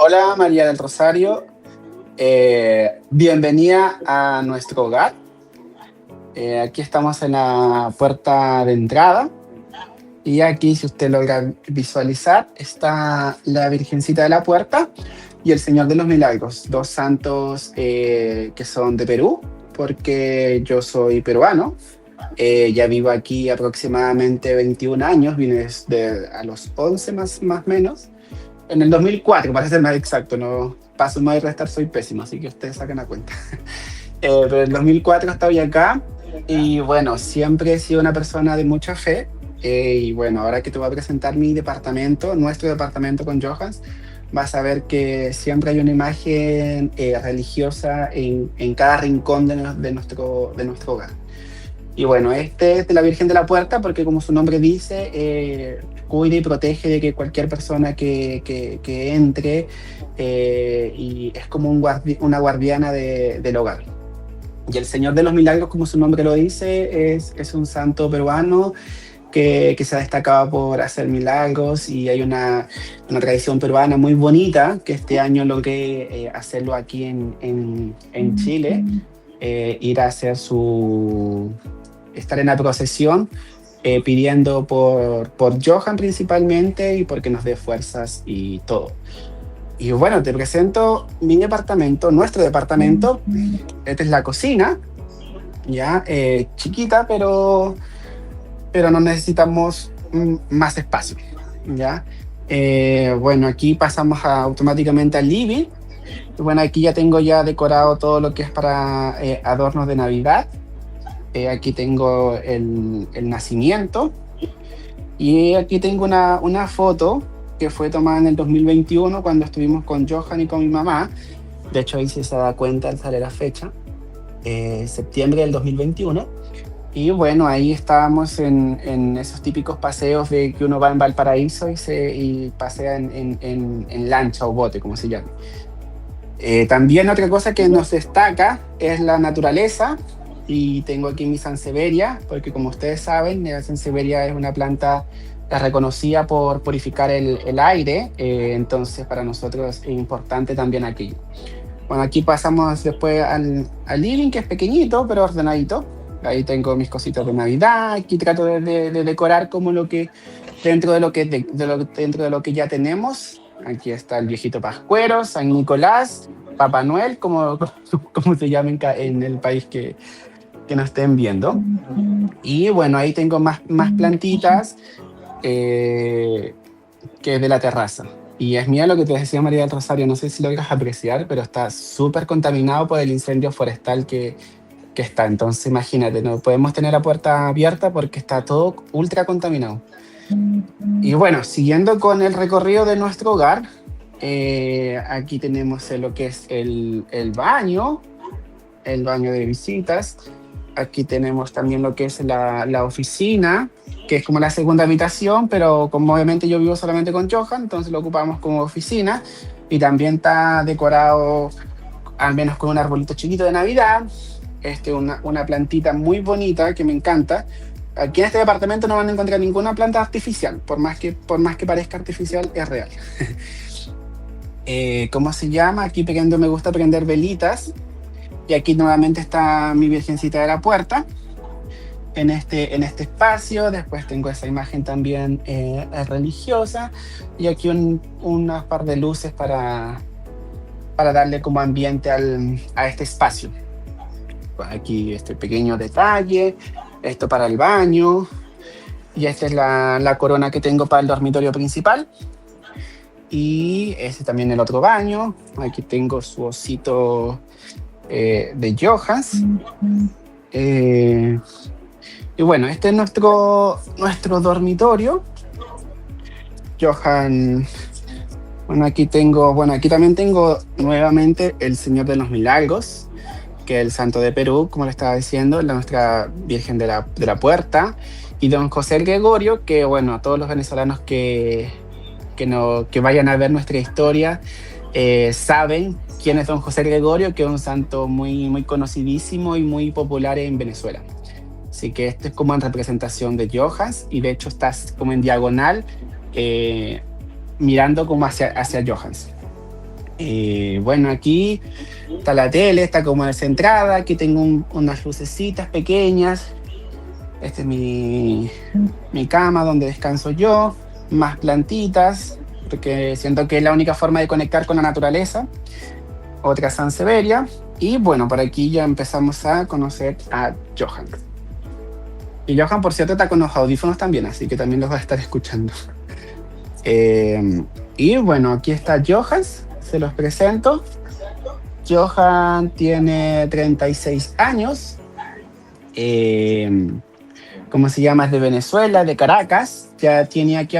Hola María del Rosario, bienvenida a nuestro hogar. Aquí estamos en la puerta de entrada y aquí, si usted logra visualizar, está la Virgencita de la Puerta y el Señor de los Milagros, dos santos que son de Perú, porque yo soy peruano. Ya vivo aquí aproximadamente 21 años, vine desde a los 11 más o menos. En el 2004, para ser más exacto, no paso más y restar, soy pésimo, así que ustedes saquen la cuenta. Pero en el 2004 estoy acá y bueno, siempre he sido una persona de mucha fe. Y bueno, ahora que te voy a presentar mi departamento, nuestro departamento con Johans, vas a ver que siempre hay una imagen religiosa en cada rincón de nuestro hogar. Y bueno, este es de la Virgen de la Puerta porque como su nombre dice, cuida y protege de que cualquier persona que entre y es como una guardiana del hogar. Y el Señor de los Milagros, como su nombre lo dice, es un santo peruano que se ha destacado por hacer milagros y hay una tradición peruana muy bonita que este año logré hacerlo aquí en Chile, ir a hacer estar en la procesión pidiendo por Johan principalmente y porque nos dé fuerzas y todo. Y bueno, te presento mi departamento, nuestro departamento. Esta es la cocina, ya chiquita, pero no necesitamos más espacio, ya. Bueno, aquí pasamos automáticamente al living. Y bueno, aquí ya tengo ya decorado todo lo que es para adornos de Navidad. Aquí tengo el nacimiento y aquí tengo una foto que fue tomada en el 2021 cuando estuvimos con Johan y con mi mamá. De hecho, ahí sí se da cuenta al sale la fecha, septiembre del 2021. Y bueno, ahí estábamos en esos típicos paseos de que uno va en Valparaíso y pasea en lancha o bote, como se llama. También otra cosa que nos destaca es la naturaleza. Y tengo aquí mi Sansevieria, porque como ustedes saben, la Sansevieria es una planta reconocida por purificar el aire, entonces para nosotros es importante también aquí. Bueno, aquí pasamos después al living, que es pequeñito, pero ordenadito. Ahí tengo mis cositas de Navidad, aquí trato de decorar como lo que, dentro de lo que, dentro de lo que ya tenemos. Aquí está el viejito Pascuero, San Nicolás, Papá Noel, como se llama en el país que nos estén viendo. Y bueno, ahí tengo más plantitas que de la terraza. Y es mía lo que te decía María del Rosario, no sé si logras apreciar, pero está súper contaminado por el incendio forestal que está. Entonces imagínate, no podemos tener la puerta abierta porque está todo ultra contaminado. Y bueno, siguiendo con el recorrido de nuestro hogar, aquí tenemos lo que es el baño de visitas. Aquí tenemos también lo que es la oficina, que es como la segunda habitación, pero como obviamente yo vivo solamente con Johan, entonces lo ocupamos como oficina. Y también está decorado al menos con un arbolito chiquito de Navidad, una plantita muy bonita que me encanta. Aquí en este departamento no van a encontrar ninguna planta artificial, por más que parezca artificial, es real. ¿Cómo se llama? Aquí me gusta prender velitas. Y aquí nuevamente está mi Virgencita de la Puerta en este espacio. Después tengo esa imagen también religiosa. Y aquí unas par de luces para darle como ambiente a este espacio. Aquí este pequeño detalle. Esto para el baño. Y esta es la corona que tengo para el dormitorio principal. Y este también el otro baño. Aquí tengo su osito de Johans. Y bueno, este es nuestro dormitorio. Johan. Bueno, aquí también tengo nuevamente el Señor de los Milagros, que es el santo de Perú, como le estaba diciendo, nuestra Virgen de la Puerta, y don José Gregorio, que bueno, a todos los venezolanos que vayan a ver nuestra historia saben quién es don José Gregorio, que es un santo muy, muy conocidísimo y muy popular en Venezuela. Así que este es como en representación de Johans, y de hecho estás como en diagonal mirando como hacia Johans. Bueno, aquí está la tele, está como descentrada, aquí tengo unas lucecitas pequeñas, este es mi cama donde descanso yo, más plantitas, porque siento que es la única forma de conectar con la naturaleza, otra Sansevieria, y bueno, por aquí ya empezamos a conocer a Johan. Y Johan, por cierto, está con los audífonos también, así que también los va a estar escuchando. Eh, y bueno, aquí está Johan, se los presento. Johan tiene 36 años. Eh, ¿Cómo se llama? Es de Venezuela, de Caracas. Ya tiene aquí...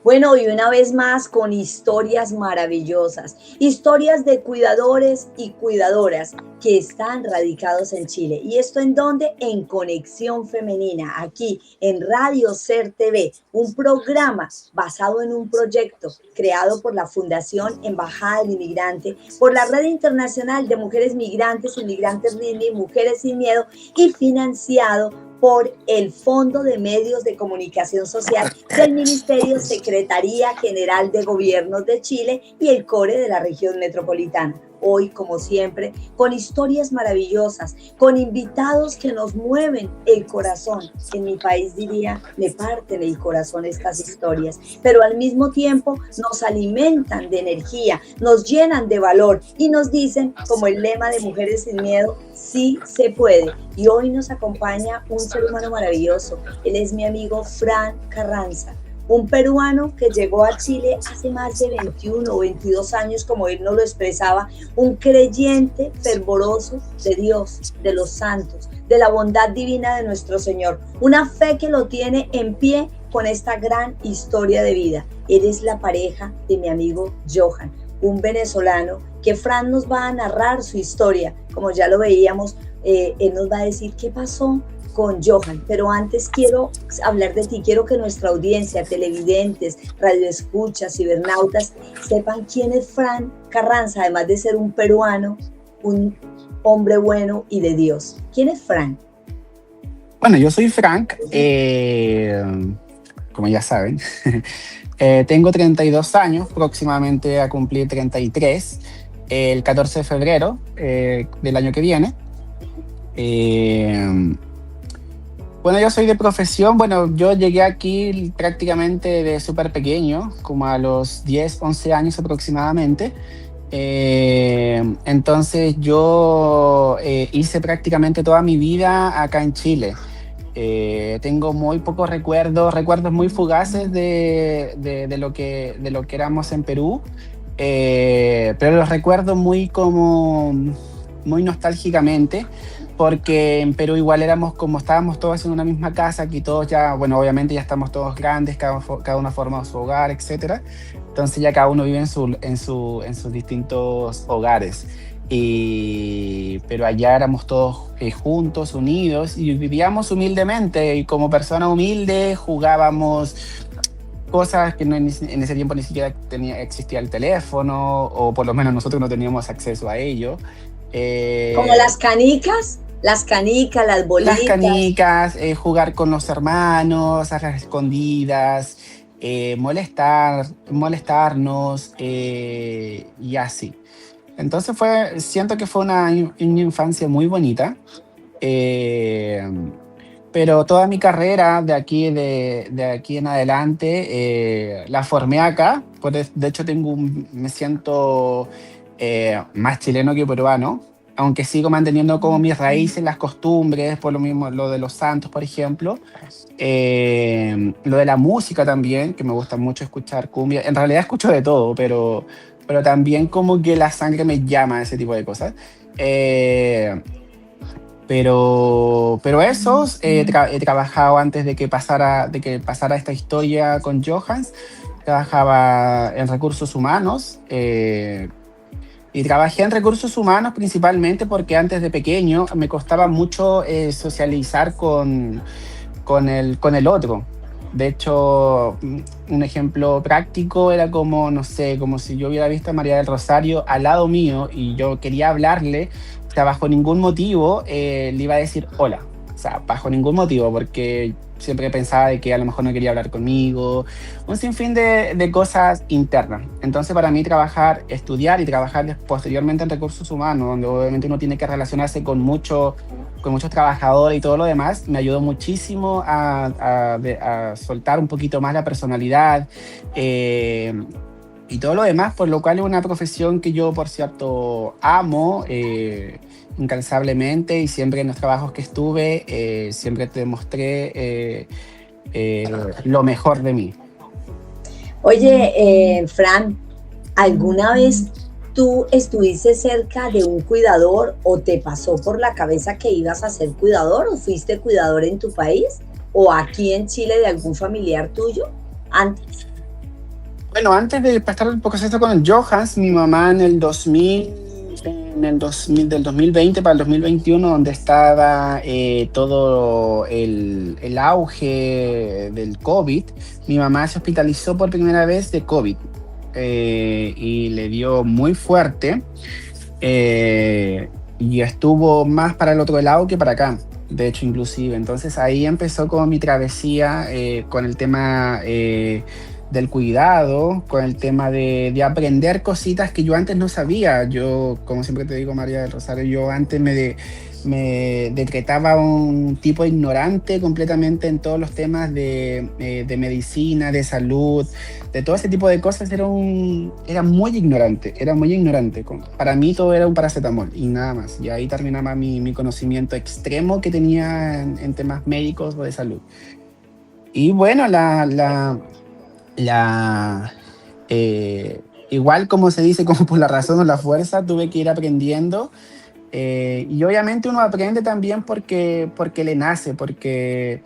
Bueno, y una vez más con historias maravillosas, historias de cuidadores y cuidadoras que están radicados en Chile. ¿Y esto en dónde? En Conexión Femenina, aquí en Radio Ser TV, un programa basado en un proyecto creado por la Fundación Embajada del Inmigrante, por la Red Internacional de Mujeres Migrantes, Inmigrantes RIMI, Mujeres Sin Miedo, y financiado por el Fondo de Medios de Comunicación Social del Ministerio Secretaría General de Gobiernos de Chile y el CORE de la región metropolitana. Hoy, como siempre, con historias maravillosas, con invitados que nos mueven el corazón. En mi país diría, me parten el corazón estas historias, pero al mismo tiempo nos alimentan de energía, nos llenan de valor y nos dicen, como el lema de Mujeres Sin Miedo, sí se puede. Y hoy nos acompaña un ser humano maravilloso. Él es mi amigo Fran Carranza, un peruano que llegó a Chile hace más de 21 o 22 años, como él nos lo expresaba, un creyente fervoroso de Dios, de los santos, de la bondad divina de nuestro Señor, una fe que lo tiene en pie con esta gran historia de vida. Él es la pareja de mi amigo Johan, un venezolano que Fran nos va a narrar su historia, como ya lo veíamos, él nos va a decir qué pasó con Johan, pero antes quiero hablar de ti, quiero que nuestra audiencia, televidentes, radioescuchas, cibernautas, sepan quién es Fran Carranza, además de ser un peruano, un hombre bueno y de Dios. ¿Quién es Fran? Bueno, yo soy Frank, como ya saben. Tengo 32 años, próximamente a cumplir 33, el 14 de febrero del año que viene. Bueno, yo soy de profesión, bueno, yo llegué aquí prácticamente de súper pequeño, como a los 10, 11 años aproximadamente. Entonces yo hice prácticamente toda mi vida acá en Chile. Tengo muy pocos recuerdos muy fugaces de lo que éramos en Perú, pero los recuerdo muy nostálgicamente, porque en Perú igual éramos como estábamos todos en una misma casa, aquí todos ya, bueno, obviamente ya estamos todos grandes, cada uno ha formado su hogar, etcétera. Entonces ya cada uno vive en sus distintos hogares. Pero allá éramos todos juntos, unidos, y vivíamos humildemente, y como persona humilde jugábamos cosas que en ese tiempo ni siquiera existía el teléfono, o por lo menos nosotros no teníamos acceso a ello. Como las canicas, las bolitas. Las canicas, jugar con los hermanos, a las escondidas, molestarnos, y así. Entonces siento que fue una infancia muy bonita, pero toda mi carrera de aquí en adelante la formé acá. De hecho me siento más chileno que peruano, aunque sigo manteniendo como mis raíces, las costumbres, por lo mismo lo de los santos, por ejemplo. Lo de la música también, que me gusta mucho escuchar cumbia. En realidad escucho de todo, pero también como que la sangre me llama a ese tipo de cosas. Pero eso, he trabajado antes de que pasara esta historia con Johans. Trabajaba en recursos humanos, y trabajé en recursos humanos principalmente porque antes de pequeño me costaba mucho socializar con el otro. De hecho, un ejemplo práctico era como, no sé, como si yo hubiera visto a María del Rosario al lado mío y yo quería hablarle, o sea, bajo ningún motivo le iba a decir hola. O sea, bajo ningún motivo, porque siempre pensaba de que a lo mejor no quería hablar conmigo, un sinfín de cosas internas. Entonces, para mí trabajar, estudiar y trabajar posteriormente en recursos humanos, donde obviamente uno tiene que relacionarse con muchos trabajadores y todo lo demás, me ayudó muchísimo a soltar un poquito más la personalidad. eh, y todo lo demás, por lo cual es una profesión que yo, por cierto, amo incansablemente, y siempre en los trabajos que estuve, siempre te mostré lo mejor de mí. Oye, Fran, ¿alguna vez tú estuviste cerca de un cuidador o te pasó por la cabeza que ibas a ser cuidador o fuiste cuidador en tu país o aquí en Chile de algún familiar tuyo antes? Bueno, antes de pasar un poco esto con el Johans, mi mamá en el 2000, del 2020 para el 2021, donde estaba todo el auge del COVID, mi mamá se hospitalizó por primera vez de COVID, y le dio muy fuerte, y estuvo más para el otro lado que para acá, de hecho, inclusive. Entonces ahí empezó como mi travesía con el tema del cuidado, con el tema de aprender cositas que yo antes no sabía. Yo, como siempre te digo, María del Rosario, yo antes me decretaba un tipo ignorante completamente en todos los temas de medicina, de salud, de todo ese tipo de cosas. Era muy ignorante, era muy ignorante. Para mí todo era un paracetamol y nada más. Y ahí terminaba mi conocimiento extremo que tenía en temas médicos o de salud. Y bueno, la eh, igual como se dice, como por la razón o la fuerza, tuve que ir aprendiendo. Y obviamente uno aprende también porque le nace, porque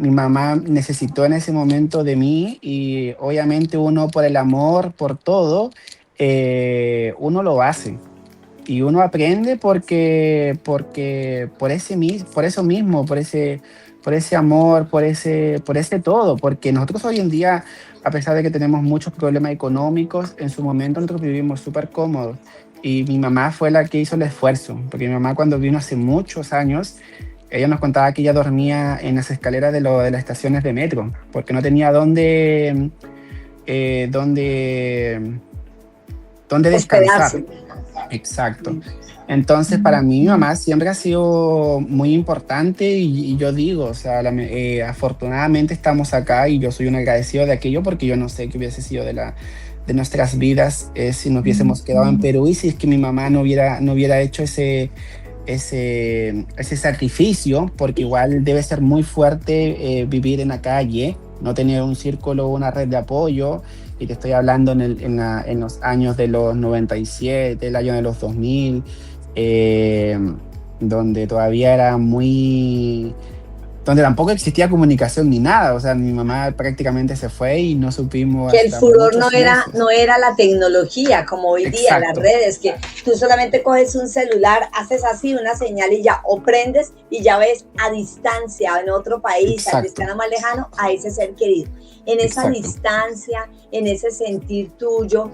mi mamá necesitó en ese momento de mí, y obviamente uno por el amor, por todo, uno lo hace. Y uno aprende por eso mismo, por ese amor, por ese todo, porque nosotros hoy en día, a pesar de que tenemos muchos problemas económicos, en su momento nosotros vivimos súper cómodos. Y mi mamá fue la que hizo el esfuerzo, porque mi mamá, cuando vino hace muchos años, ella nos contaba que ella dormía en las escaleras de las estaciones de metro, porque no tenía eh, dónde, dónde descansar. Hospedarse. Exacto. Entonces, para mí, mi mamá siempre ha sido muy importante, y yo digo, o sea, afortunadamente estamos acá, y yo soy un agradecido de aquello, porque yo no sé qué hubiese sido de nuestras vidas si nos hubiésemos quedado en Perú, y si es que mi mamá no hubiera hecho ese sacrificio, porque igual debe ser muy fuerte vivir en la calle, no tener un círculo, una red de apoyo. Y te estoy hablando en los años de los 97, el año de los 2000, eh, donde todavía era donde tampoco existía comunicación ni nada. O sea, mi mamá prácticamente se fue y no supimos Que el hasta furor no muchos era, meses. no era la tecnología como hoy día, las Exacto, redes, que tú solamente coges un celular, haces así una señal y ya, o prendes y ya ves a distancia, en otro país, al que exacto, está más lejano, a ese ser querido. En esa exacto. distancia, en ese sentir tuyo,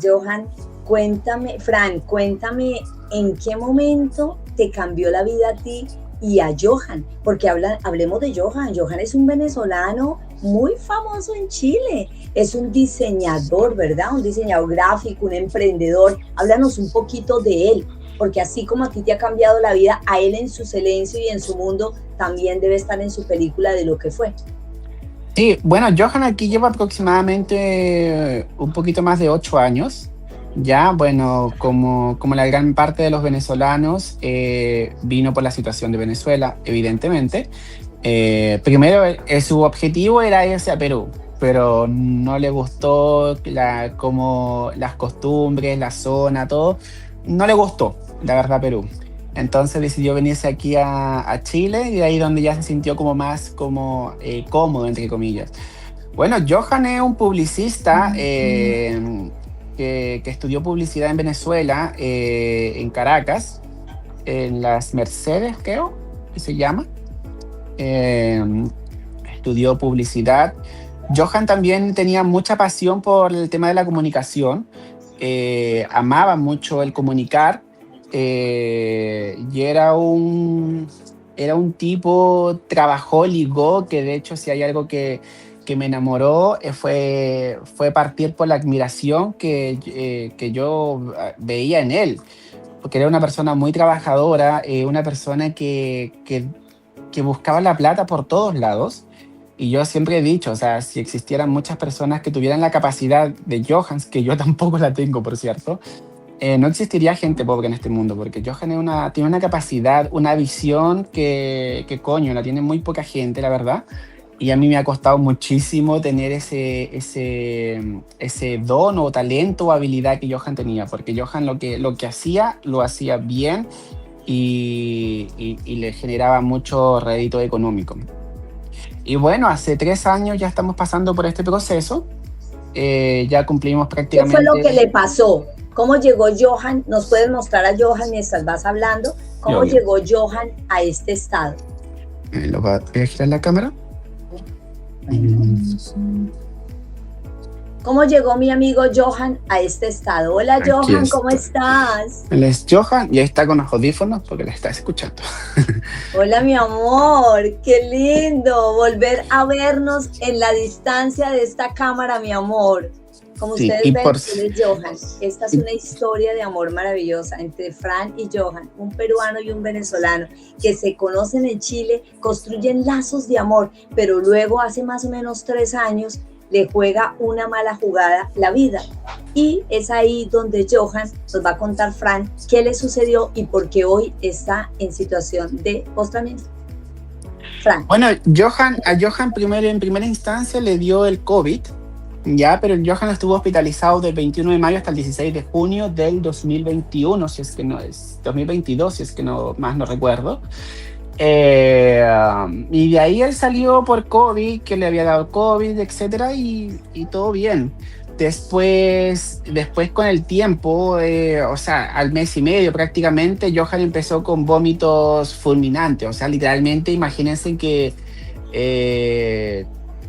Johan, cuéntame, Fran, cuéntame en qué momento te cambió la vida a ti y a Johan, porque hablemos de Johan. Johan es un venezolano muy famoso en Chile, es un diseñador, ¿verdad? Un diseñador gráfico, un emprendedor. Háblanos un poquito de él, porque así como a ti te ha cambiado la vida, a él en su silencio y en su mundo también debe estar en su película de lo que fue. Sí, bueno, Johan aquí lleva aproximadamente un poquito más de 8 años. Ya, bueno, como la gran parte de los venezolanos, vino por la situación de Venezuela, evidentemente. Primero, su objetivo era irse a Perú, pero no le gustó como las costumbres, la zona, todo. No le gustó, la verdad, Perú. Entonces decidió venirse aquí a Chile, y de ahí donde ya se sintió como más cómodo, entre comillas. Bueno, Johan es un publicista que estudió publicidad en Venezuela, en Caracas, en las Mercedes, creo que se llama. Eh, Estudió publicidad. Johan también tenía mucha pasión por el tema de la comunicación, amaba mucho el comunicar, y era un tipo trabajólico que de hecho si hay algo que me enamoró fue partir por la admiración que yo veía en él, porque era una persona muy trabajadora, una persona que buscaba la plata por todos lados. Y yo siempre he dicho, o sea, si existieran muchas personas que tuvieran la capacidad de Johans, que yo tampoco la tengo, por cierto, no existiría gente pobre en este mundo, porque Johan tiene una capacidad, una visión que coño, la tiene muy poca gente, la verdad. Y a mí me ha costado muchísimo tener ese don o talento o habilidad que Johan tenía, porque Johan lo que hacía, lo hacía bien y le generaba mucho rédito económico. Y bueno, hace 3 años ya estamos pasando por este proceso. Ya cumplimos ¿Qué fue lo que prácticamente. le pasó? ¿Cómo llegó Johan? ¿Nos puedes mostrar a Johan mientras vas hablando? Sí, ¿Cómo obvio. llegó Johan a este estado? Voy a girar la cámara. ¿Cómo llegó mi amigo Johan a este estado? Hola Aquí Johan, ¿cómo está. estás? Él es Johan y ahí está con los audífonos porque la estás escuchando. Hola mi amor, qué lindo volver a vernos en la distancia de esta cámara, mi amor. Como Sí, ustedes ven, él es Johan. Esta es una historia de amor maravillosa entre Fran y Johan, un peruano y un venezolano que se conocen en Chile, construyen lazos de amor, pero luego hace más o menos 3 años le juega una mala jugada la vida. Y es ahí donde Johan nos va a contar, Fran, qué le sucedió y por qué hoy está en situación de postramiento. Fran. bueno, a Johan primero, en primera instancia le dio el COVID, ya, pero el Johan estuvo hospitalizado del 21 de mayo hasta el 16 de junio del 2021, si es que no es 2022, si es que no más no recuerdo. Y de ahí él salió por COVID, que le había dado COVID, etcétera, y todo bien. Después con el tiempo, o sea, al mes y medio prácticamente, Johan empezó con vómitos fulminantes. O sea, literalmente, imagínense que eh,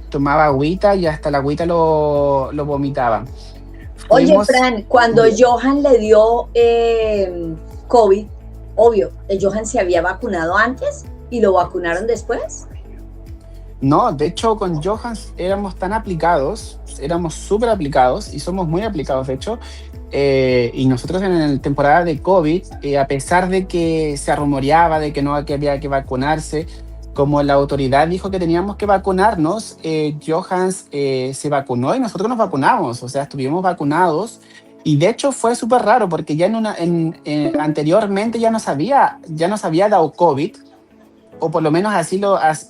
tomaba agüita y hasta la agüita lo vomitaba. Oye, Fuimos. Fran, cuando Johan le dio COVID, obvio, Johan se había vacunado antes y lo vacunaron después. No, de hecho con Johan éramos tan aplicados, éramos súper aplicados y somos muy aplicados de hecho. Y nosotros en la temporada de COVID, a pesar de que se rumoreaba de que no que había que vacunarse, como la autoridad dijo que teníamos que vacunarnos, Johan se vacunó y nosotros nos vacunamos, o sea, estuvimos vacunados. Y de hecho fue súper raro porque ya anteriormente ya nos había dado COVID, o por lo menos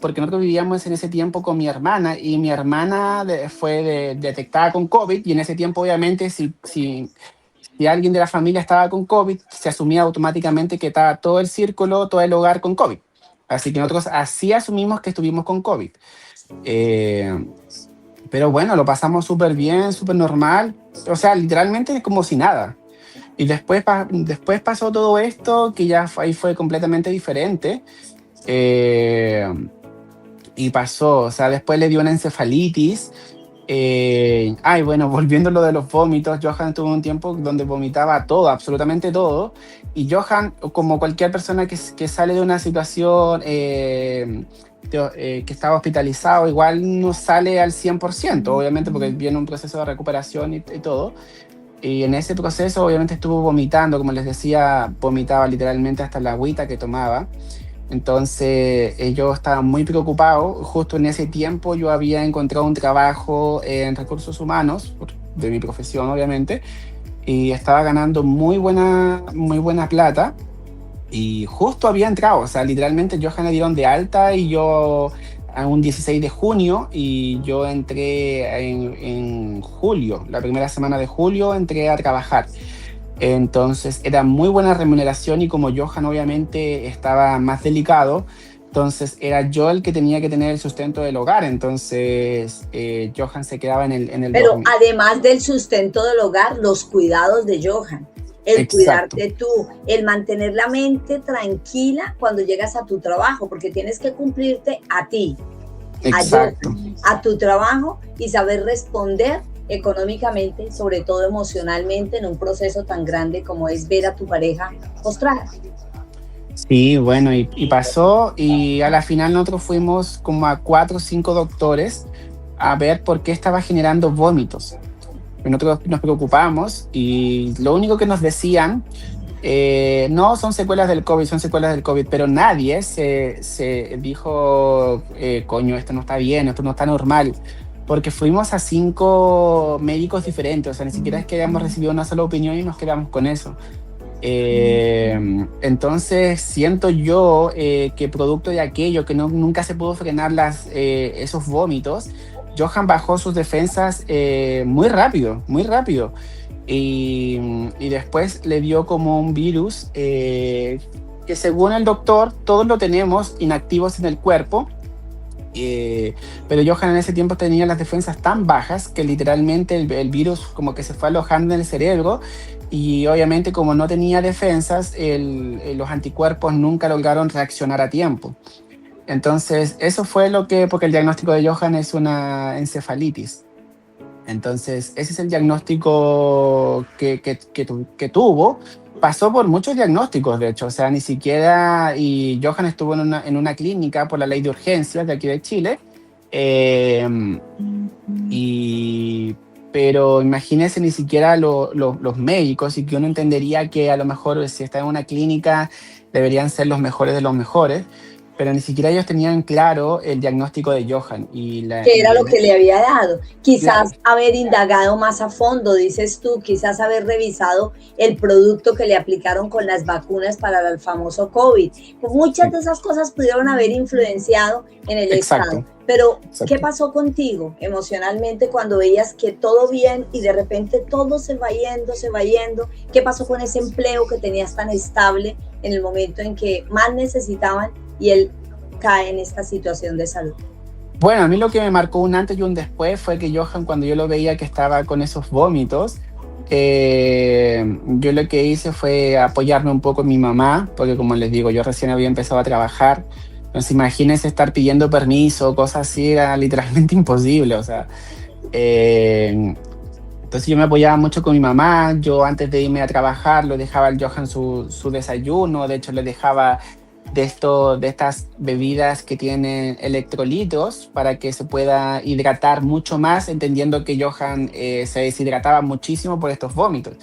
porque nosotros vivíamos en ese tiempo con mi hermana y mi hermana fue detectada con COVID y en ese tiempo obviamente si alguien de la familia estaba con COVID, se asumía automáticamente que estaba todo el círculo, todo el hogar con COVID. Así que nosotros así asumimos que estuvimos con COVID. Eh, pero bueno, lo pasamos súper bien, súper normal, o sea, literalmente como si nada. Y después pasó todo esto que ya ahí fue completamente diferente. Eh, y pasó, o sea, después le dio una encefalitis. Bueno, volviendo a lo de los vómitos, Johan tuvo un tiempo donde vomitaba todo, absolutamente todo. Y Johan, como cualquier persona que sale de una situación que estaba hospitalizado, igual no sale al 100%, obviamente, porque viene un proceso de recuperación y todo. Y en ese proceso, obviamente, estuvo vomitando, como les decía, vomitaba literalmente hasta la agüita que tomaba. Entonces yo estaba muy preocupado. Justo en ese tiempo yo había encontrado un trabajo en recursos humanos, de mi profesión obviamente, y estaba ganando muy buena plata. Y justo había entrado, o sea, literalmente Johan le dieron de alta y yo a un 16 de junio y yo entré en julio, la primera semana de julio entré a trabajar. Entonces era muy buena remuneración y como Johan obviamente estaba más delicado, entonces era yo el que tenía que tener el sustento del hogar, entonces Johan se quedaba en el Pero dormir. además del sustento del hogar, los cuidados de Johan, el Exacto, cuidarte tú, el mantener la mente tranquila cuando llegas a tu trabajo, porque tienes que cumplirte a ti, a exacto. Johan, a tu trabajo y saber responder económicamente, sobre todo emocionalmente, en un proceso tan grande como es ver a tu pareja postrada. Sí, bueno, y pasó y a la final nosotros fuimos como a 4 o 5 doctores a ver por qué estaba generando vómitos. Nosotros nos preocupamos y lo único que nos decían, no son secuelas del COVID, son secuelas del COVID, pero nadie se dijo, coño, esto no está bien, esto no está normal, porque fuimos a 5 médicos diferentes, o sea, ni siquiera es que hayamos recibido una sola opinión y nos quedamos con eso. Entonces siento yo que producto de aquello, que nunca se pudo frenar esos vómitos, Johan bajó sus defensas muy rápido, muy rápido. Y después le dio como un virus que según el doctor todos lo tenemos inactivos en el cuerpo, pero Johan en ese tiempo tenía las defensas tan bajas que literalmente el virus como que se fue alojando en el cerebro y obviamente como no tenía defensas, los anticuerpos nunca lograron reaccionar a tiempo. Entonces eso fue porque el diagnóstico de Johan es una encefalitis. Entonces, ese es el diagnóstico que tuvo. Pasó por muchos diagnósticos, de hecho, o sea, ni siquiera, y Johan estuvo en una clínica por la ley de urgencias de aquí de Chile, eh, pero imagínense ni siquiera los médicos, y que uno entendería que a lo mejor si está en una clínica deberían ser los mejores de los mejores, pero ni siquiera ellos tenían claro el diagnóstico de Johan. Que era lo que le había dado. Quizás Claro. haber indagado más a fondo, dices tú, quizás haber revisado el producto que le aplicaron con las vacunas para el famoso COVID. Pues muchas de esas cosas pudieron haber influenciado en el estado. Exacto. Pero, Exacto. ¿qué pasó contigo emocionalmente cuando veías que todo bien y de repente todo se va yendo, se va yendo? ¿Qué pasó con ese empleo que tenías tan estable en el momento en que más necesitaban y él cae en esta situación de salud? Bueno, a mí lo que me marcó un antes y un después fue que Johan, cuando yo lo veía que estaba con esos vómitos, yo lo que hice fue apoyarme un poco en mi mamá, porque como les digo, yo recién había empezado a trabajar. Entonces imagínense estar pidiendo permiso, cosas así, era literalmente imposible, o sea. Entonces yo me apoyaba mucho con mi mamá. Yo antes de irme a trabajar lo dejaba al Johan su desayuno, de hecho le dejaba de estas bebidas que tienen electrolitos para que se pueda hidratar mucho más, entendiendo que Johan se deshidrataba muchísimo por estos vómitos.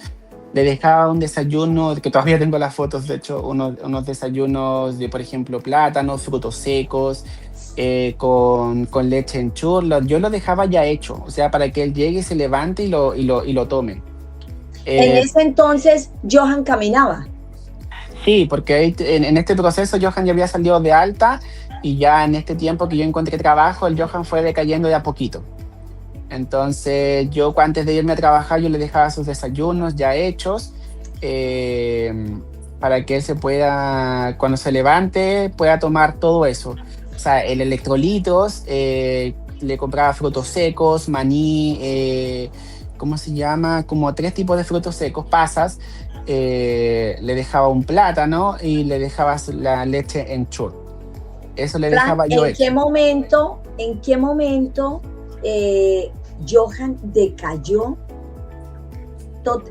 Le dejaba un desayuno, que todavía tengo las fotos, de hecho, unos desayunos de, por ejemplo, plátanos, frutos secos, con leche en churro. Yo lo dejaba ya hecho, o sea, para que él llegue, se levante y lo tome. En Eh, ese entonces, Johan caminaba. Sí, porque en este proceso Johan ya había salido de alta y ya en este tiempo que yo encontré trabajo, el Johan fue decayendo de a poquito. Entonces yo antes de irme a trabajar yo le dejaba sus desayunos ya hechos, eh, para que él se pueda, cuando se levante, pueda tomar todo eso. O sea, el electrolitos, le compraba frutos secos, maní, ¿cómo se llama? Como 3 tipos de frutos secos, pasas. Le dejaba un plátano y le dejaba la leche en churro. Eso le Fran, dejaba yo hecho. en qué momento Johan decayó?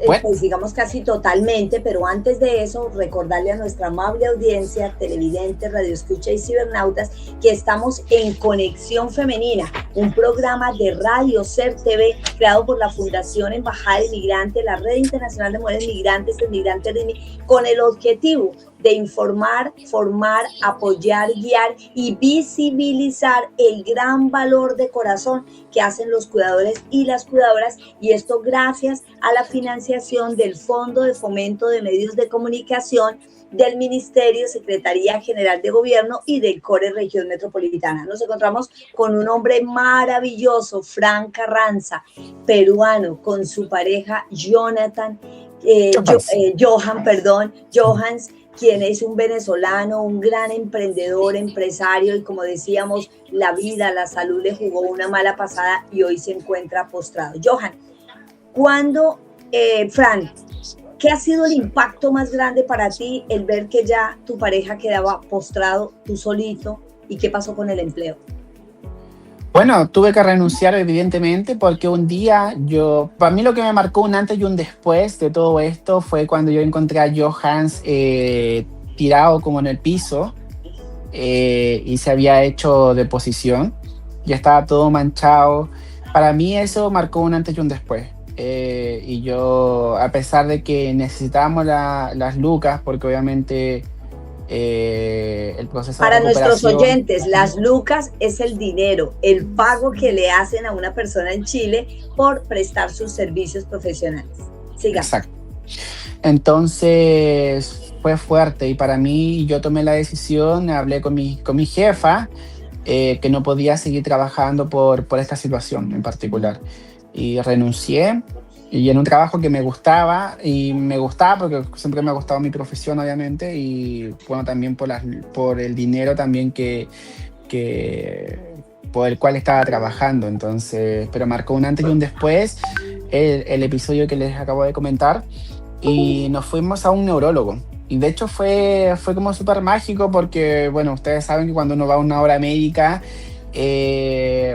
Bueno, Pues digamos casi totalmente, pero antes de eso, recordarle a nuestra amable audiencia, televidentes, radioescucha y cibernautas, que estamos en Conexión Femenina, un programa de Radio Ser TV creado por la Fundación Embajada de Migrante, la Red Internacional de Mujeres Migrantes, el Migrante RIMI, con el objetivo de informar, formar, apoyar, guiar y visibilizar el gran valor de corazón que hacen los cuidadores y las cuidadoras, y esto gracias a la financiación del Fondo de Fomento de Medios de Comunicación del Ministerio, Secretaría General de Gobierno y del CORE Región Metropolitana. Nos encontramos con un hombre maravilloso, Fran Carranza, peruano, con su pareja Jonathan, Johans, quien es un venezolano, un gran emprendedor, empresario, y como decíamos, la vida, la salud le jugó una mala pasada y hoy se encuentra postrado. Johan, Fran, ¿qué ha sido el impacto más grande para ti el ver que ya tu pareja quedaba postrado, tú solito, y qué pasó con el empleo? Bueno, tuve que renunciar evidentemente porque un día para mí lo que me marcó un antes y un después de todo esto fue cuando yo encontré a Johans tirado como en el piso y se había hecho deposición, ya estaba todo manchado. Para mí eso marcó un antes y un después. Y yo, a pesar de que necesitábamos las lucas, porque obviamente el proceso de Para nuestros recuperación. oyentes, las lucas es el dinero, el pago que le hacen a una persona en Chile por prestar sus servicios profesionales. Siga. Exacto. Entonces fue fuerte y para mí yo tomé la decisión, hablé con mi jefa, que no podía seguir trabajando por esta situación en particular. Y renuncié y en un trabajo que me gustaba y me gustaba porque siempre me ha gustado mi profesión obviamente y bueno también por el dinero también que por el cual estaba trabajando. Entonces, pero marcó un antes y un después el episodio que les acabo de comentar y nos fuimos a un neurólogo. Y de hecho fue como súper mágico porque, bueno, ustedes saben que cuando uno va a una hora médica,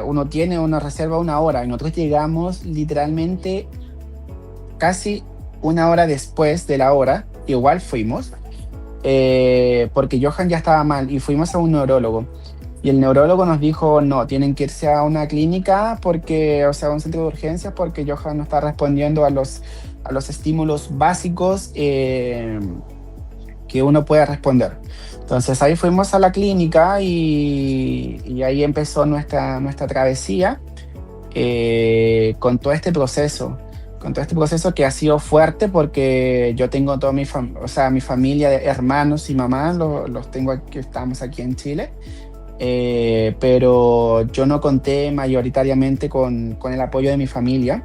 uno reserva una hora y nosotros llegamos literalmente casi una hora después de la hora, igual fuimos, porque Johan ya estaba mal y fuimos a un neurólogo. Y el neurólogo nos dijo, no, tienen que irse a una clínica porque, o sea, a un centro de urgencias porque Johan no está respondiendo a los estímulos básicos que uno puede responder. Entonces ahí fuimos a la clínica y ahí empezó nuestra travesía con todo este proceso. Con todo este proceso que ha sido fuerte porque yo tengo toda mi familia de hermanos y mamás, los tengo aquí, estamos aquí en Chile. Pero yo no conté mayoritariamente con el apoyo de mi familia.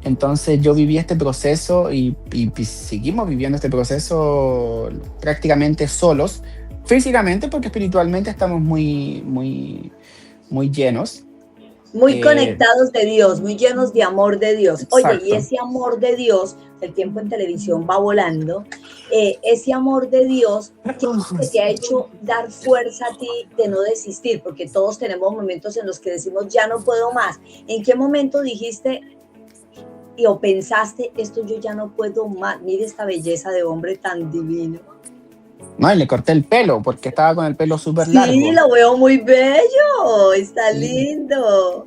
Entonces yo viví este proceso y seguimos viviendo este proceso prácticamente solos, físicamente porque espiritualmente estamos muy, muy, muy llenos. Muy conectados de Dios, muy llenos de amor de Dios. Oye, y Exacto. ese amor de Dios, el tiempo en televisión va volando, ese amor de Dios que te ha hecho dar fuerza a ti de no desistir, porque todos tenemos momentos en los que decimos, ya no puedo más. ¿En qué momento dijiste o pensaste, esto yo ya no puedo más? Mire esta belleza de hombre tan divino. No, y le corté el pelo porque estaba con el pelo súper largo. Sí, lo veo muy bello, está lindo.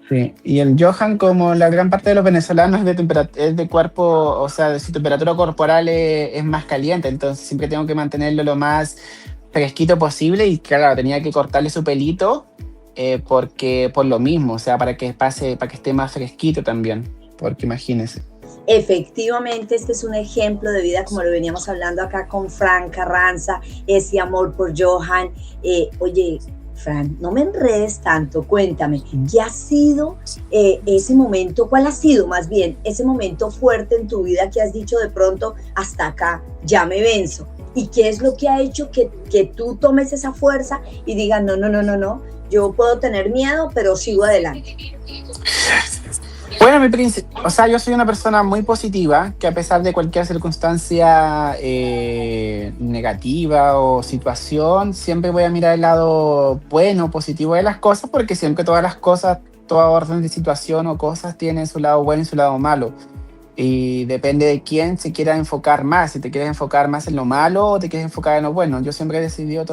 Sí, y el Johan, como la gran parte de los venezolanos, es de cuerpo, o sea, de su temperatura corporal es más caliente, entonces siempre tengo que mantenerlo lo más fresquito posible y claro, tenía que cortarle su pelito porque por lo mismo, o sea, para que esté más fresquito también, porque imagínense. Efectivamente, este es un ejemplo de vida, como lo veníamos hablando acá con Fran Carranza, ese amor por Johan. Oye, Fran, no me enredes tanto, cuéntame, ¿qué ha sido ese momento, cuál ha sido más bien ese momento fuerte en tu vida que has dicho de pronto, hasta acá, ya me venzo? ¿Y qué es lo que ha hecho que tú tomes esa fuerza y digas, no, no, no, no, no, yo puedo tener miedo, pero sigo adelante? Bueno, o sea, yo soy una persona muy positiva, que a pesar de cualquier circunstancia negativa o situación, siempre voy a mirar el lado bueno, positivo de las cosas, porque siempre todas las cosas, toda orden de situación o cosas tienen su lado bueno y su lado malo. Y depende de quién se quiera enfocar más, si te quieres enfocar más en lo malo o te quieres enfocar en lo bueno. Yo siempre he decidido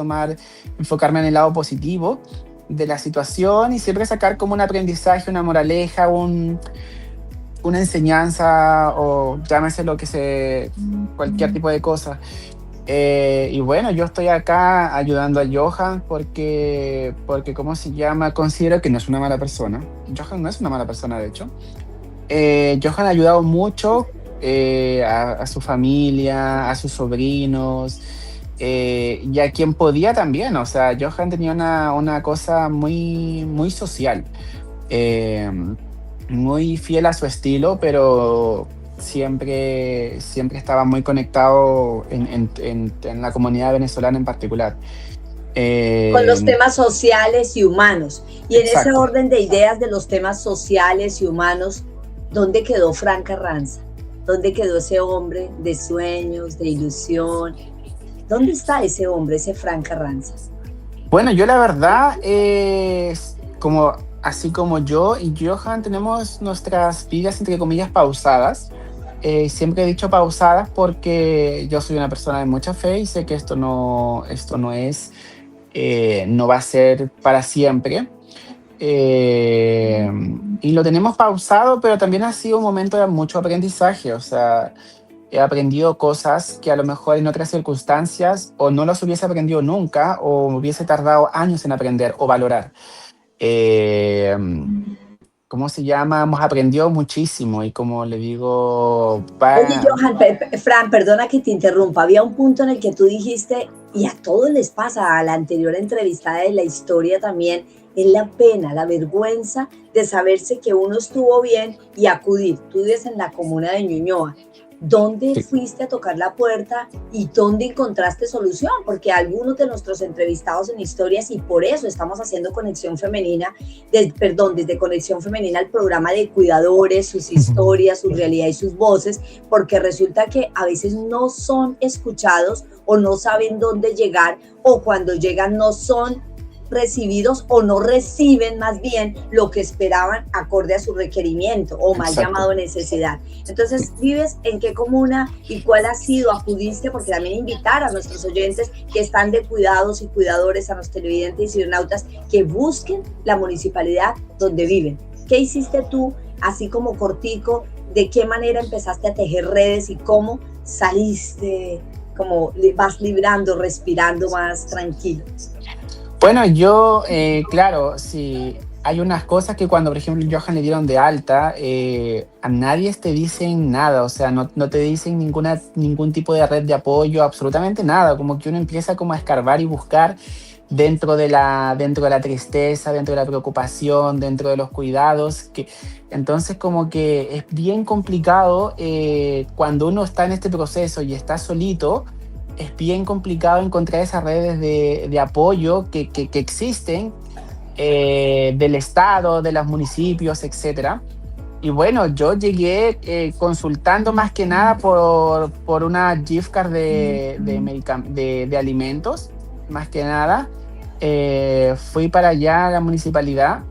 enfocarme en el lado positivo de la situación y siempre sacar como un aprendizaje, una moraleja, una enseñanza o llámese cualquier tipo de cosa. Y bueno, yo estoy acá ayudando a Johan porque ¿cómo se llama? Considero que no es una mala persona. Johan no es una mala persona, de hecho. Johan ha ayudado mucho a su familia, a sus sobrinos, y a quien podía también. O sea, Johan tenía una cosa muy, muy social, muy fiel a su estilo, pero siempre estaba muy conectado en la comunidad venezolana en particular. Con los temas sociales y humanos. Y en ese orden de ideas de los temas sociales y humanos, ¿dónde quedó Fran Carranza? ¿Dónde quedó ese hombre de sueños, de ilusión? ¿Dónde está ese hombre, ese Fran Carranza? Bueno, yo la verdad, así como yo y Johan tenemos nuestras vidas, entre comillas, pausadas. Siempre he dicho pausadas porque yo soy una persona de mucha fe y sé que esto no es, no va a ser para siempre. Eh, y lo tenemos pausado, pero también ha sido un momento de mucho aprendizaje. O sea, he aprendido cosas que a lo mejor en otras circunstancias o no las hubiese aprendido nunca o me hubiese tardado años en aprender o valorar. Eh, ¿Cómo se llama? Hemos aprendido muchísimo y como le digo, Oye, Johan, Fran, perdona que te interrumpa. Había un punto en el que tú dijiste, y a todos les pasa, a la anterior entrevistada de la historia también, es la pena, la vergüenza de saberse que uno estuvo bien y acudir. Tú vives en la comuna de Ñuñoa. ¿Dónde sí. fuiste a tocar la puerta y dónde encontraste solución? Porque algunos de nuestros entrevistados en historias, y por eso estamos haciendo Conexión Femenina, desde Conexión Femenina el programa de cuidadores, sus historias, su realidad y sus voces, porque resulta que a veces no son escuchados o no saben dónde llegar, o cuando llegan no son recibidos o no reciben más bien lo que esperaban acorde a su requerimiento o mal Exacto. llamado necesidad. Entonces, ¿vives en qué comuna y cuál ha sido? ¿Acudiste? Porque también invitar a nuestros oyentes que están de cuidados y cuidadores, a los televidentes y cibernautas, que busquen la municipalidad donde viven. ¿Qué hiciste tú, así como cortico? ¿De qué manera empezaste a tejer redes y cómo saliste, como vas librando, respirando más tranquilo? Bueno, yo, claro, sí, hay unas cosas que cuando, por ejemplo, Johan le dieron de alta, a nadie te dicen nada, o sea, no te dicen ningún tipo de red de apoyo, absolutamente nada, como que uno empieza como a escarbar y buscar dentro de la tristeza, dentro de la preocupación, dentro de los cuidados, entonces como que es bien complicado cuando uno está en este proceso y está solito. Es bien complicado encontrar esas redes de apoyo que existen del Estado, de los municipios, etcétera. Y bueno, yo llegué consultando más que nada por una gift card de alimentos, más que nada. Fui para allá a la municipalidad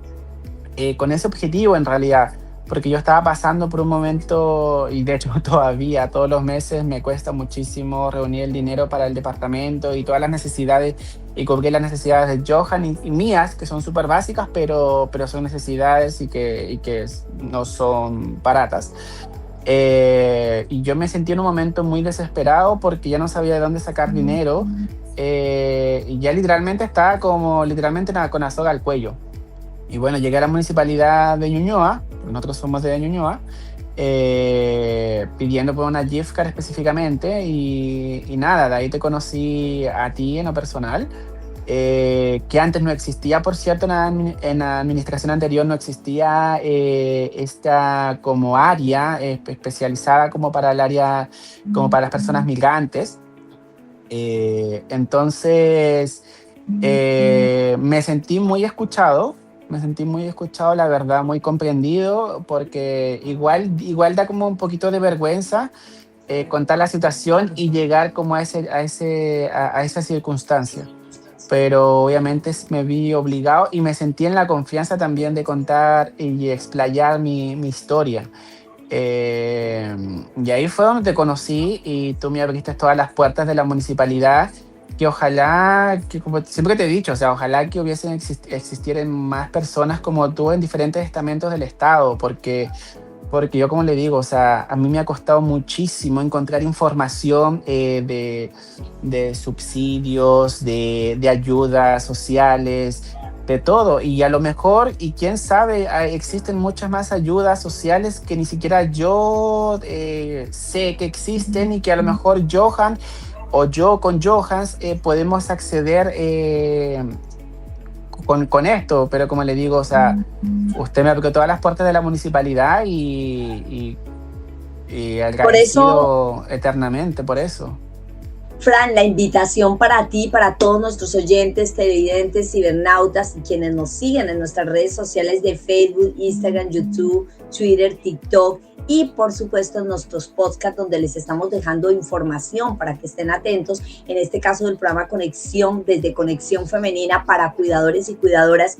con ese objetivo en realidad, porque yo estaba pasando por un momento, y de hecho todavía todos los meses me cuesta muchísimo reunir el dinero para el departamento y todas las necesidades, y cubrir las necesidades de Johan y mías, que son súper básicas, pero son necesidades y que no son baratas. Y yo me sentí en un momento muy desesperado porque ya no sabía de dónde sacar dinero, y ya literalmente estaba con la soga al cuello. Y bueno, llegué a la municipalidad de Ñuñoa, nosotros somos de Ñuñoa, pidiendo por una gift card específicamente y nada, de ahí te conocí a ti en lo personal, que antes no existía, por cierto, en la administración anterior no existía esta como área especializada como para el área, como para las personas migrantes. Entonces, me sentí muy escuchado, la verdad, muy comprendido, porque igual da como un poquito de vergüenza contar la situación y llegar como a esa circunstancia. Pero obviamente me vi obligado y me sentí en la confianza también de contar y explayar mi historia. Y ahí fue donde te conocí y tú me abriste todas las puertas de la municipalidad, que ojalá, que como siempre te he dicho, o sea, ojalá que existieran más personas como tú en diferentes estamentos del Estado, porque yo como le digo, o sea, a mí me ha costado muchísimo encontrar información de subsidios, de ayudas sociales, de todo. Y a lo mejor, y quién sabe, existen muchas más ayudas sociales que ni siquiera yo sé que existen y que a lo mejor Johan o yo con Johans podemos acceder con esto, pero como le digo, o sea, usted me abrió todas las puertas de la municipalidad y Por eso, agradecido eternamente por eso. Fran, la invitación para ti, para todos nuestros oyentes, televidentes, cibernautas y quienes nos siguen en nuestras redes sociales de Facebook, Instagram, YouTube, Twitter, TikTok y por supuesto en nuestros podcasts donde les estamos dejando información para que estén atentos, en este caso del programa Conexión, desde Conexión Femenina para cuidadores y cuidadoras.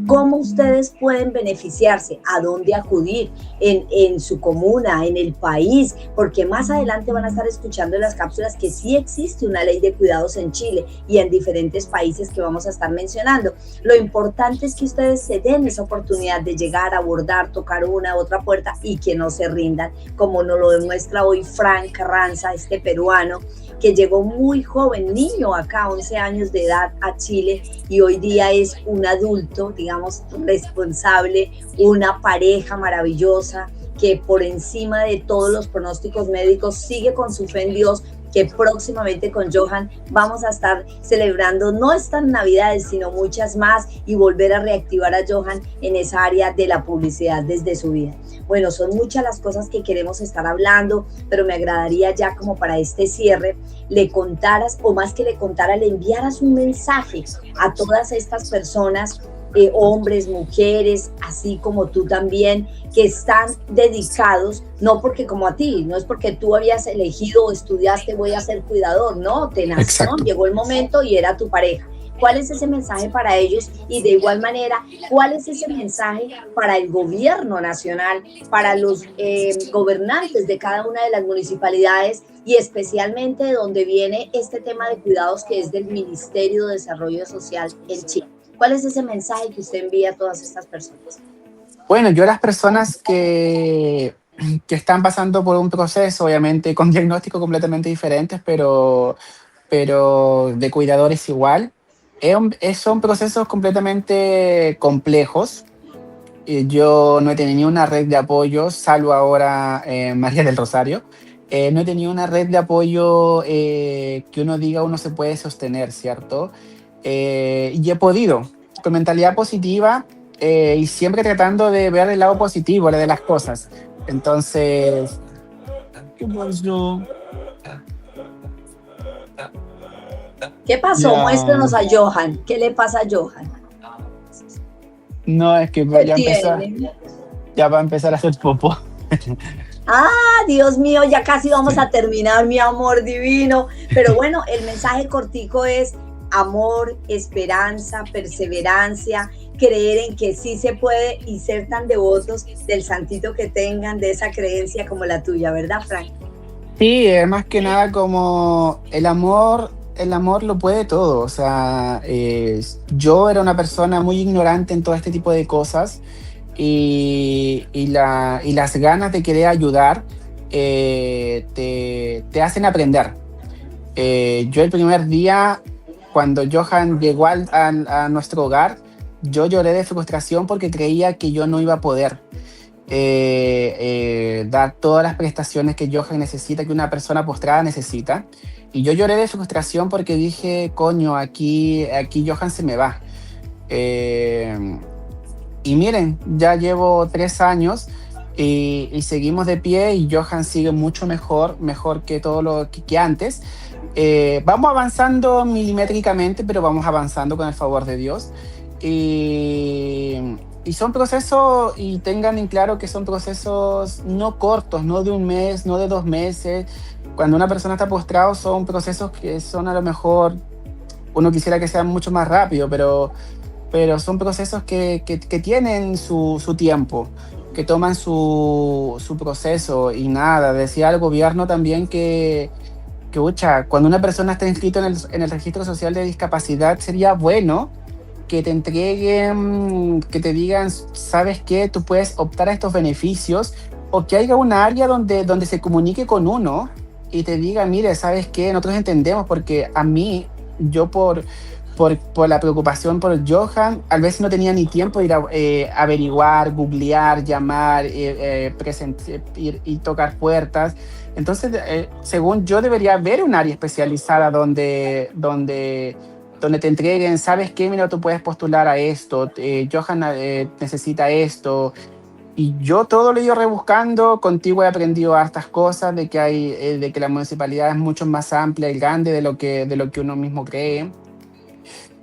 cómo ustedes pueden beneficiarse, a dónde acudir en su comuna, en el país, porque más adelante van a estar escuchando en las cápsulas que sí existe una ley de cuidados en Chile y en diferentes países que vamos a estar mencionando. Lo importante es que ustedes se den esa oportunidad de llegar, abordar, tocar una u otra puerta y que no se rindan, como nos lo demuestra hoy Frank Carranza, este peruano, que llegó muy joven, niño acá, 11 años de edad a Chile, y hoy día es un adulto, digamos, responsable, una pareja maravillosa, que por encima de todos los pronósticos médicos sigue con su fe en Dios, que próximamente con Johan vamos a estar celebrando no estas Navidades, sino muchas más, y volver a reactivar a Johan en esa área de la publicidad desde su vida. Bueno, son muchas las cosas que queremos estar hablando, pero me agradaría ya como para este cierre, le contaras, o más que le contara, le enviaras un mensaje a todas estas personas, hombres, mujeres, así como tú también, que están dedicados, no porque como a ti, no es porque tú habías elegido o estudiaste voy a ser cuidador, no, te nació, Exacto. llegó el momento y era tu pareja. ¿Cuál es ese mensaje para ellos? Y de igual manera, ¿cuál es ese mensaje para el gobierno nacional, para los gobernantes de cada una de las municipalidades y especialmente de donde viene este tema de cuidados que es del Ministerio de Desarrollo Social en Chile? ¿Cuál es ese mensaje que usted envía a todas estas personas? Bueno, yo a las personas que están pasando por un proceso, obviamente con diagnósticos completamente diferentes, pero de cuidadores igual, son procesos completamente complejos. Yo no he tenido una red de apoyo, salvo ahora María del Rosario. No he tenido una red de apoyo que uno diga uno se puede sostener, ¿cierto? Y he podido, con mentalidad positiva y siempre tratando de ver el lado positivo de las cosas. Entonces, ¿qué pasó? ¿Qué pasó? Ya, Muéstrenos a Johan. ¿Qué le pasa a Johan? no, es que ¿Qué empezar, tiene? ya va a empezar a hacer popó. Ah, Dios mío, ya casi vamos a terminar, mi amor divino. Pero bueno, el mensaje cortico es amor, esperanza, perseverancia, creer en que sí se puede y ser tan devotos del santito que tengan, de esa creencia como la tuya, ¿verdad, Frank? Sí, es más que nada como el amor lo puede todo. O sea, yo era una persona muy ignorante en todo este tipo de cosas y las ganas de querer ayudar te hacen aprender. Yo el primer día, cuando Johan llegó a nuestro hogar, yo lloré de frustración porque creía que yo no iba a poder dar todas las prestaciones que Johan necesita, que una persona postrada necesita. Y yo lloré de frustración porque dije, coño, aquí Johan se me va. Eh, y miren, ya llevo 3 años y seguimos de pie y Johan sigue mucho mejor que todo lo que antes. Vamos avanzando milimétricamente, pero vamos avanzando con el favor de Dios. Y son procesos, y tengan en claro que son procesos no cortos, no de un mes, no de 2 meses. Cuando una persona está postrado son procesos que son a lo mejor, uno quisiera que sean mucho más rápido, pero son procesos que tienen su tiempo, que toman su proceso. Y nada, decía al gobierno también que ucha, cuando una persona está inscrito en el registro social de discapacidad, sería bueno que te entreguen, que te digan, ¿sabes qué? Tú puedes optar a estos beneficios, o que haya un área donde se comunique con uno y te diga, mire, ¿sabes qué? Nosotros entendemos, porque a mí, yo por la preocupación por Johan, a veces no tenía ni tiempo de ir a averiguar, googlear, llamar, ir y tocar puertas. Entonces, según yo, debería haber un área especializada donde te entreguen, ¿sabes qué? Mira, tú puedes postular a esto, Johan necesita esto. Y yo todo lo he ido rebuscando, contigo he aprendido hartas cosas, de que la municipalidad es mucho más amplia y grande de lo que uno mismo cree.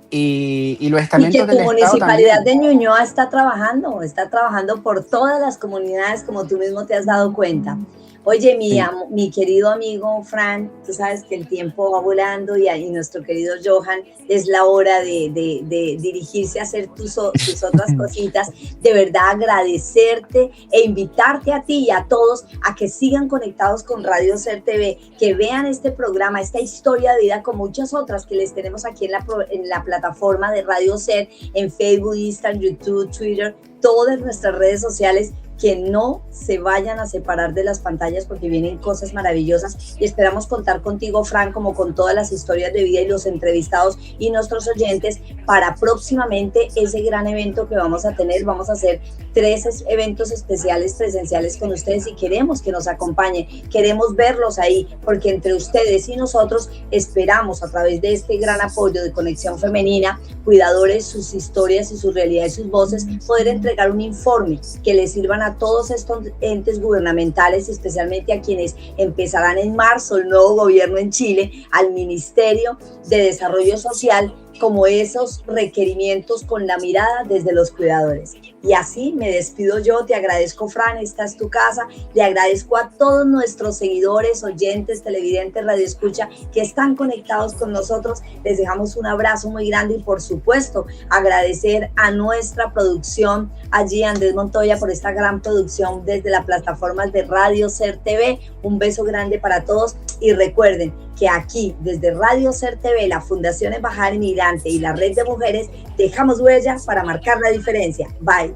Y los Y que estamentos tu del Estado municipalidad también. de Ñuñoa está trabajando por todas las comunidades, como tú mismo te has dado cuenta. Oye, Sí. mi querido amigo Fran, tú sabes que el tiempo va volando y nuestro querido Johan es la hora de dirigirse a hacer sus otras cositas. De verdad agradecerte e invitarte a ti y a todos a que sigan conectados con Radio Ser TV, que vean este programa, esta historia de vida con muchas otras que les tenemos aquí en la plataforma de Radio Ser, en Facebook, Instagram, YouTube, Twitter, todas nuestras redes sociales, que no se vayan a separar de las pantallas porque vienen cosas maravillosas y esperamos contar contigo, Fran, como con todas las historias de vida y los entrevistados y nuestros oyentes para próximamente ese gran evento que vamos a tener. Vamos a hacer 3 eventos especiales presenciales con ustedes y queremos que nos acompañen, queremos verlos ahí porque entre ustedes y nosotros esperamos a través de este gran apoyo de Conexión Femenina, cuidadores, sus historias y sus realidades y sus voces, poder entregar un informe que les sirvan a todos estos entes gubernamentales, especialmente a quienes empezarán en marzo el nuevo gobierno en Chile, al Ministerio de Desarrollo Social, como esos requerimientos con la mirada desde los cuidadores. Y así me despido yo, te agradezco, Fran, esta es tu casa, le agradezco a todos nuestros seguidores, oyentes, televidentes, radioescucha que están conectados con nosotros, les dejamos un abrazo muy grande y por supuesto agradecer a nuestra producción, allí Andrés Montoya por esta gran producción desde las plataformas de Radio Ser TV, un beso grande para todos y recuerden que aquí desde Radio Ser TV, la Fundación Embajada Inmigrante y la Red de Mujeres dejamos huellas para marcar la diferencia. Bye.